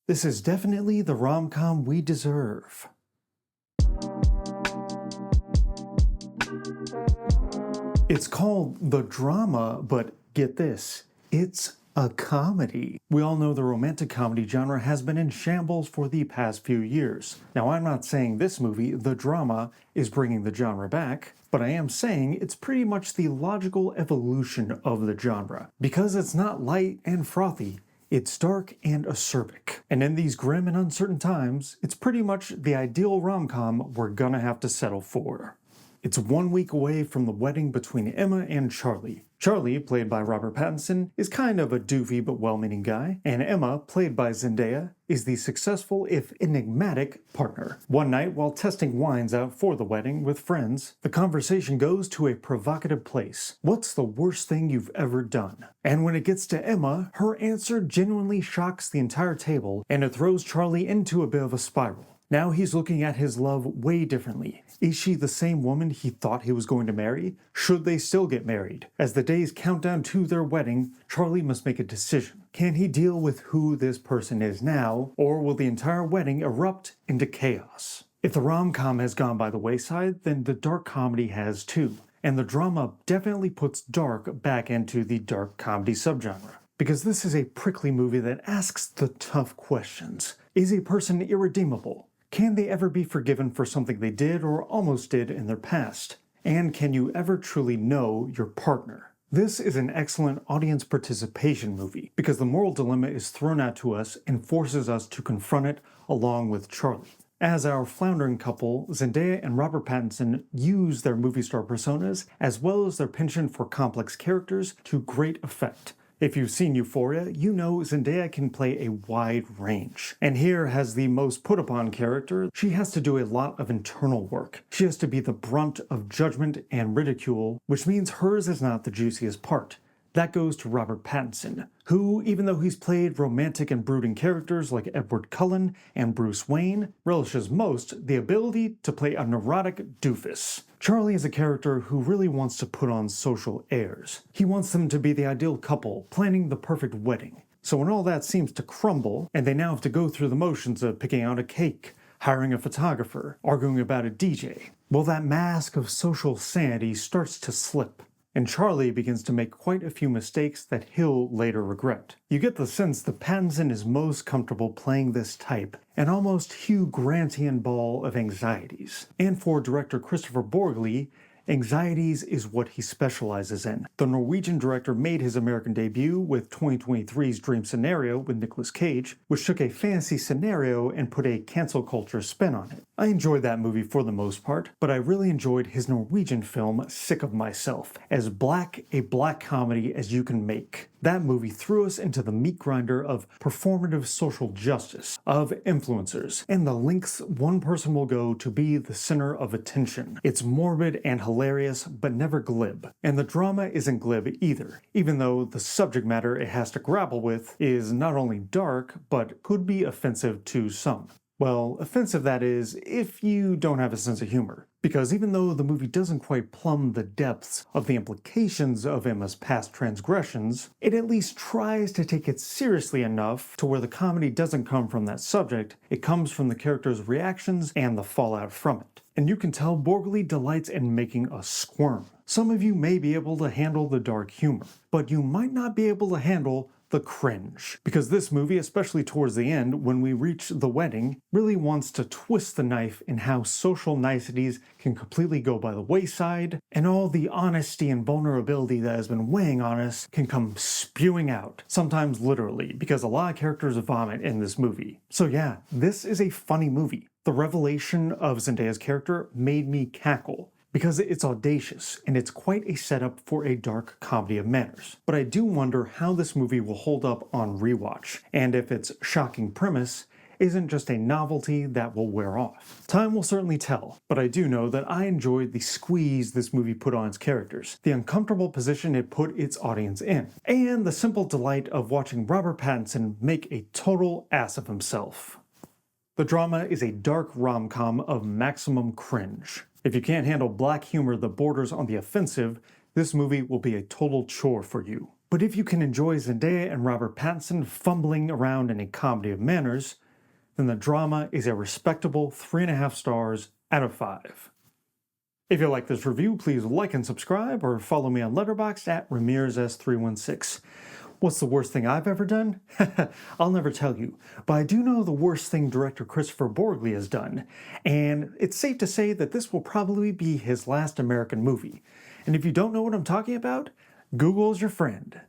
This is definitely the rom-com we deserve. It's called The Drama, but get this, it's a comedy. We all know the romantic comedy genre has been in shambles for the past few years. Now, I'm not saying this movie, The Drama, is bringing the genre back, but I am saying it's pretty much the logical evolution of the genre. Because it's not light and frothy, it's dark and acerbic. And in these grim and uncertain times, it's pretty much the ideal rom-com we're gonna have to settle for. It's 1 week away from the wedding between Emma and Charlie. Charlie, played by Robert Pattinson, is kind of a doofy but well-meaning guy, and Emma, played by Zendaya, is the successful, if enigmatic, partner. One night, while testing wines out for the wedding with friends, the conversation goes to a provocative place. What's the worst thing you've ever done? And when it gets to Emma, her answer genuinely shocks the entire table, and it throws Charlie into a bit of a spiral. Now he's looking at his love way differently. Is she the same woman he thought he was going to marry? Should they still get married? As the days count down to their wedding, Charlie must make a decision. Can he deal with who this person is now, or will the entire wedding erupt into chaos? If the rom-com has gone by the wayside, then the dark comedy has too. And the drama definitely puts dark back into the dark comedy subgenre. Because this is a prickly movie that asks the tough questions. Is a person irredeemable? Can they ever be forgiven for something they did or almost did in their past? And can you ever truly know your partner? This is an excellent audience participation movie because the moral dilemma is thrown out to us and forces us to confront it along with Charlie. As our floundering couple, Zendaya and Robert Pattinson use their movie star personas as well as their penchant for complex characters to great effect. If you've seen Euphoria, you know Zendaya can play a wide range. And here, as the most put-upon character, she has to do a lot of internal work. She has to be the brunt of judgment and ridicule, which means hers is not the juiciest part. That goes to Robert Pattinson, who, even though he's played romantic and brooding characters like Edward Cullen and Bruce Wayne, relishes most the ability to play a neurotic doofus. Charlie is a character who really wants to put on social airs. He wants them to be the ideal couple, planning the perfect wedding. So when all that seems to crumble, and they now have to go through the motions of picking out a cake, hiring a photographer, arguing about a DJ, well, that mask of social sanity starts to slip. And Charlie begins to make quite a few mistakes that he'll later regret. You get the sense that Pattinson is most comfortable playing this type, an almost Hugh Grantian ball of anxieties. And for director Christopher Borgli, anxieties is what he specializes in. The Norwegian director made his American debut with 2023's Dream Scenario with Nicolas Cage, which took a fantasy scenario and put a cancel culture spin on it. I enjoyed that movie for the most part, but I really enjoyed his Norwegian film Sick of Myself, as black a black comedy as you can make. That movie threw us into the meat grinder of performative social justice, of influencers, and the lengths one person will go to be the center of attention. It's morbid and hilarious, but never glib. And the drama isn't glib either, even though the subject matter it has to grapple with is not only dark, but could be offensive to some. Well, offensive that is, if you don't have a sense of humor. Because even though the movie doesn't quite plumb the depths of the implications of Emma's past transgressions, it at least tries to take it seriously enough to where the comedy doesn't come from that subject, it comes from the character's reactions and the fallout from it. And you can tell Borgli delights in making us squirm. Some of you may be able to handle the dark humor, but you might not be able to handle the cringe. Because this movie, especially towards the end, when we reach the wedding, really wants to twist the knife in how social niceties can completely go by the wayside, and all the honesty and vulnerability that has been weighing on us can come spewing out, sometimes literally, because a lot of characters vomit in this movie. So yeah, this is a funny movie. The revelation of Zendaya's character made me cackle, because it's audacious, and it's quite a setup for a dark comedy of manners. But I do wonder how this movie will hold up on rewatch, and if its shocking premise isn't just a novelty that will wear off. Time will certainly tell, but I do know that I enjoyed the squeeze this movie put on its characters, the uncomfortable position it put its audience in, and the simple delight of watching Robert Pattinson make a total ass of himself. The drama is a dark rom-com of maximum cringe. If you can't handle black humor that borders on the offensive, this movie will be a total chore for you. But if you can enjoy Zendaya and Robert Pattinson fumbling around in a comedy of manners, then the drama is a respectable 3.5 stars out of 5. If you like this review, please like and subscribe or follow me on Letterboxd at RamirzS316. What's the worst thing I've ever done? I'll never tell you, but I do know the worst thing director Christopher Borgli has done, and it's safe to say that this will probably be his last American movie. And if you don't know what I'm talking about, Google's your friend.